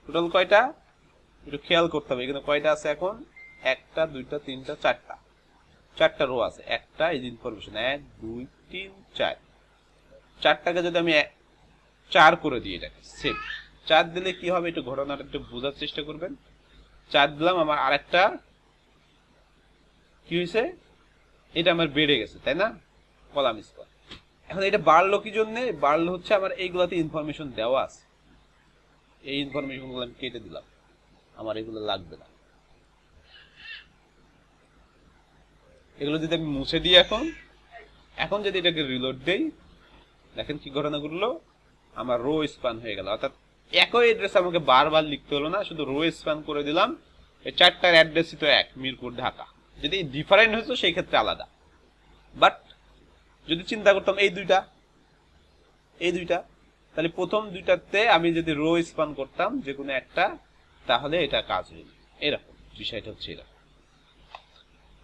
টোটাল কয়টা একটু খেয়াল করতে হবে, এখানে কয়টা আছে এখন, 1টা 2টা 3টা 4টা রো আছে, একটা এই ইনফরমেশন 1 2 3 4, 4টাকে যদি আমি 4 করে দিই, এটাকে সেভ 4 দিলে কি হবে একটু ঘটনাটা একটু বোঝার চেষ্টা করবেন। 4 দিলাম, আমার আরেকটা কি হয়েছে, এটা আমার বেড়ে গেছে, তাই না, কলাম স্কোয়ার। এখন এটা বাড়লো কি জন্য, বাড়লো হচ্ছে আমার এইগুলাতে ইনফরমেশন দেওয়া আছে, এই ইনফরমেশন গুলো আমি কেটে দিলাম, আমার এগুলো লাগবে না। এগুলো যদি আমি মুছে দিই, এখন যদি এটাকে রিলোড দেই, দেখেন কি ঘটনা ঘটলো, আমার রো স্প্যান হয়ে গেল। অর্থাৎ একই অ্যাড্রেস আমাকে বারবার লিখতে হলো না, শুধু রো স্প্যান করে দিলাম। এই 4টার অ্যাড্রেসই তো এক, মিরপুর ঢাকা। যদি ডিফারেন্ট হতো সেই ক্ষেত্রে আলাদা, বাট যদি চিন্তা করতাম এই দুইটা, তাহলে প্রথম দুইটাতে আমি যদি রো স্প্যান করতাম যে কোনো একটা, তাহলে এটা কাজ হয়ে যেত। এরকম বিষয়টা হচ্ছে এরকম।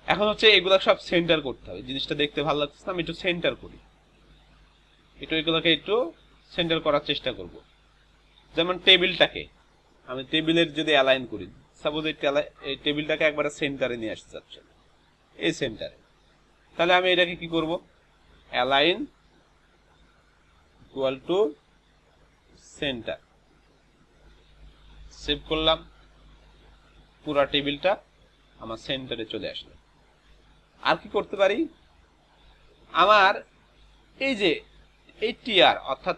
এখন হচ্ছে এগুলা সব সেন্টার করতে হবে, জিনিসটা দেখতে ভালো লাগছে না, আমি একটু সেন্টার করি, এগুলোকে একটু সেন্টার করার চেষ্টা করব। যেমন টেবিলটাকে আমি টেবিলের যদি অ্যালাইন করি, সাপোজ এই টেবিলটাকে একবারে সেন্টারে নিয়ে আসতে চাচ্ছি, এই সেন্টারে, তাহলে আমি এটাকে কি করব, align equal to centre, save করলাম, পুরো টেবিলটা আমার সেন্টারে চলে আসলো। আর কি করতে পারি, আমার এই যে এই টিআর, অর্থাৎ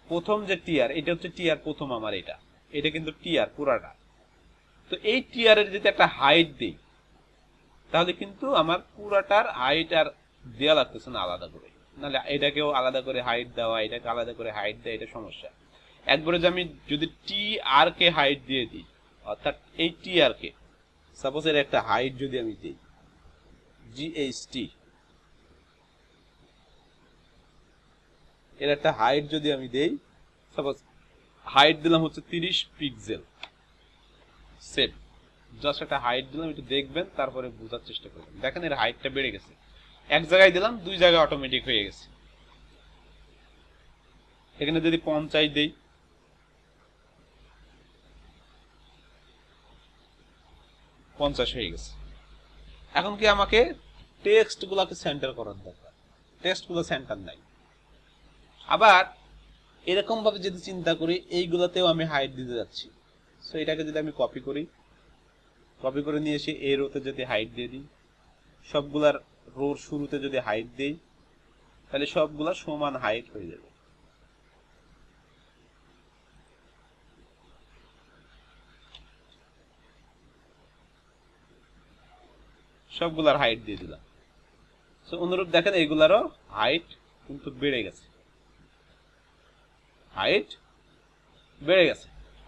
প্রথম যে টিআর, এটা হচ্ছে টিআর প্রথম, আমার এটা কিন্তু টিআর পুরাটা। তো এই টিআর এর যদি একটা হাইট দিই, তাহলে কিন্তু আমার পুরাটার হাইট আর দেওয়া লাগতেছে না আলাদা করে, নাহলে এটাকেও আলাদা করে হাইট দেওয়া, এটাকে আলাদা করে হাইট দেওয়া, এটা সমস্যা। একবারে যে আমি যদি টি আর কে হাইট দিয়ে দিই, অর্থাৎ এই টি আর কে সাপোজ এর একটা হাইট যদি আমি দিই জিএইচটি, এর একটা হাইট যদি আমি দেই, সাপোজ হাইট দিলাম হচ্ছে 30 পিক্সেল, সেভ, জাস্ট একটা হাইট দিলাম, একটু দেখবেন তারপরে বোঝার চেষ্টা করবেন। দেখেন এর হাইটটা বেড়ে গেছে, এক জায়গায় দিলাম 2 জায়গায় অটোমেটিক হয়ে গেছে। এখানে যদি 50 দেই, 50 হয়ে গেছে। এখন কি আমাকে টেক্সট গুলাকে সেন্টার করার দরকার, টেক্সট গুলো সেন্টার নাই। আবার এরকম ভাবে যদি চিন্তা করি, এইগুলাতেও আমি হাইট দিতে যাচ্ছি, সো এটাকে যদি আমি কপি করে নিয়ে এসে এই রোতে যদি হাইট দিয়ে দিই, সবগুলার রোর শুরুতে যদি হাইট দেই, তাহলে সবগুলা সমান হাইট হয়ে যাবে। সবগুলার হাইট দিয়ে দিলাম। সো অনুরূপ দেখেন এইগুলারও হাইট কিন্তু বেড়ে গেছে, হাইট বেড়ে গেছে।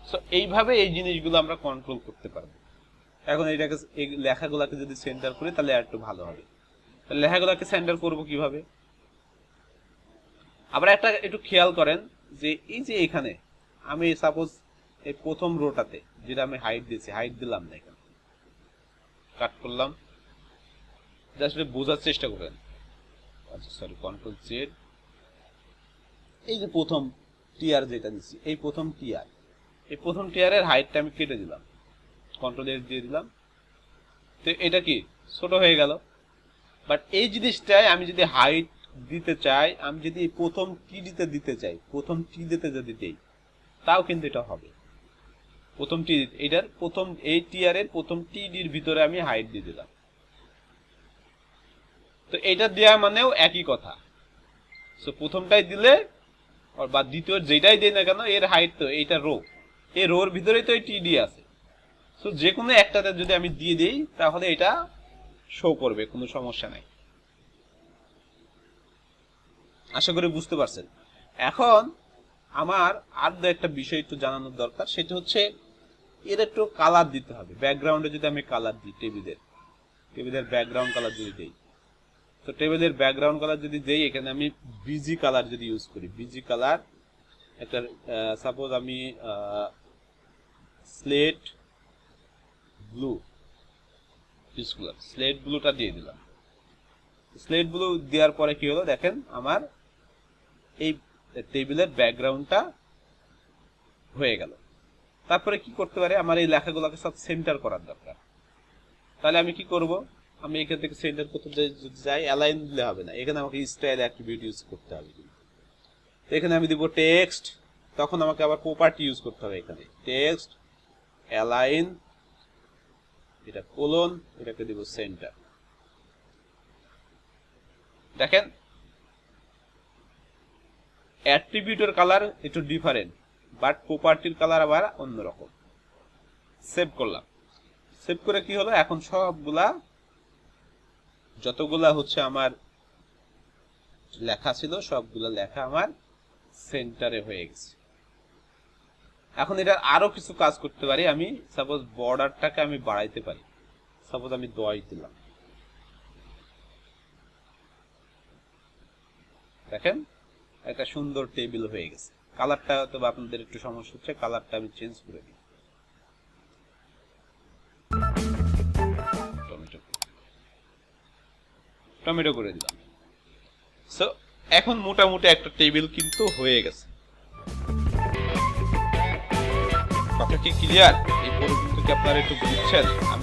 সো এইভাবে এই জিনিসগুলো আমরা কন্ট্রোল করতে পারবো। এখন এইটাকে এই লেখাগুলোকে যদি সেন্টার করি, তাহলে আর একটু ভালো হবে। তাহলে লেখাগুলোকে সেন্টার করব কিভাবে, আবার একটু খেয়াল করেন যে এই যে এখানে আমি সাপোজ এই প্রথম রোটাতে যেটা আমি হাইট দিয়েছি, হাইট দিলাম না, এখানে কাট করলাম, জাস্ট বোঝার চেষ্টা করেন। আচ্ছা সরি, কন্ট্রোল জেড, এই যে প্রথম টিআর যেটা দিচ্ছি, এই প্রথম টিআরের হাইটটা আমি কেটে দিলাম, কন্ট্রোল এর দিয়ে দিলাম, তো এটা কি ছোট হয়ে গেল। বাট এই জিনিসটাই আমি যদি হাইট দিতে চাই, আমি যদি প্রথম টি দিতে চাই, প্রথম টি দিতে যদি দেই, তাও কিন্তু এটা হবে। প্রথম টি, এটার প্রথম এই টিআরের প্রথম টিডির ভিতরে আমি হাইট দিয়ে দিলাম, তো এটা দেওয়া মানেও একই কথা। সো প্রথমটাই দিলে বা দ্বিতীয় যেটাই দেই না কেন, এর হাইট তো এইটা রো, এই রোর ভিতরেই তো এই টিডি আছে। সো যে কোনো একটাতে যদি আমি দিয়ে দিই তাহলে এটা শো করবে, কোনো সমস্যা নাই। আশা করি বুঝতে পারছেন। এখন আমার আর একটা বিষয় একটু জানানোর দরকার, সেটা হচ্ছে এর একটু কালার দিতে হবে। ব্যাকগ্রাউন্ডে যদি আমি কালার দিই, টেবিলের ব্যাকগ্রাউন্ড কালার যদি দেই, তো টেবিলের ব্যাকগ্রাউন্ড কালার যদি দেই, এখানে আমি বিজি কালার যদি ইউজ করি, বিজি কালার একটা সাপোজ আমি স্লেট ব্লু ইউজ করলাম, স্লেট ব্লুটা দিয়ে দিলাম। স্লেট ব্লু দেওয়ার পরে কি হলো দেখেন, আমার এই টেবিলের ব্যাকগ্রাউন্ডটা হয়ে গেল। তারপরে কি করতে পারি, আমার এই লেখাগুলোকে সব সেন্টার করার দরকার। তাহলে আমি কি করব, আমি এখান থেকে সেন্টার করতে যদি যাই, অ্যালাইন দিলে হবে না, এখানে আমাকে স্টাইল অ্যাট্রিবিউট ইউজ করতে হবে। তো এখানে আমি দিব টেক্সট, তখন আমাকে আবার প্রপার্টি ইউজ করতে হবে, এখানে টেক্সট অ্যালাইন, এটা কোলন, এটাকে দিব সেন্টার। দেখেন অ্যাট্রিবিউটের কালার একটু ডিফারেন্ট, বাট প্রপার্টির কালার আবার অন্যরকম। সেভ করলাম, সেভ করে কি হলো, এখন সবগুলা যতগুলা হচ্ছে আমার লেখা ছিল, সবগুলা লেখা আমার সেন্টারে হয়ে গেছে। এখন এটা আরো কিছু কাজ করতে পারি, আমি সাপোজ বর্ডারটাকে আমি বাড়াইতে পারি, সাপোজ আমি 10 দিলাম, দেখেন একটা সুন্দর টেবিল হয়ে গেছে। কালারটা তো আপনাদের একটু সমস্যা হচ্ছে, কালারটা আমি চেঞ্জ করে দিই, টমেটো করে দিলাম। সো এখন মোটামুটি একটা টেবিল কিন্তু হয়ে গেছে। কথা কি ক্লিয়ার? এই পর্যন্ত কি আপনারা একটু বুঝছেন? আমি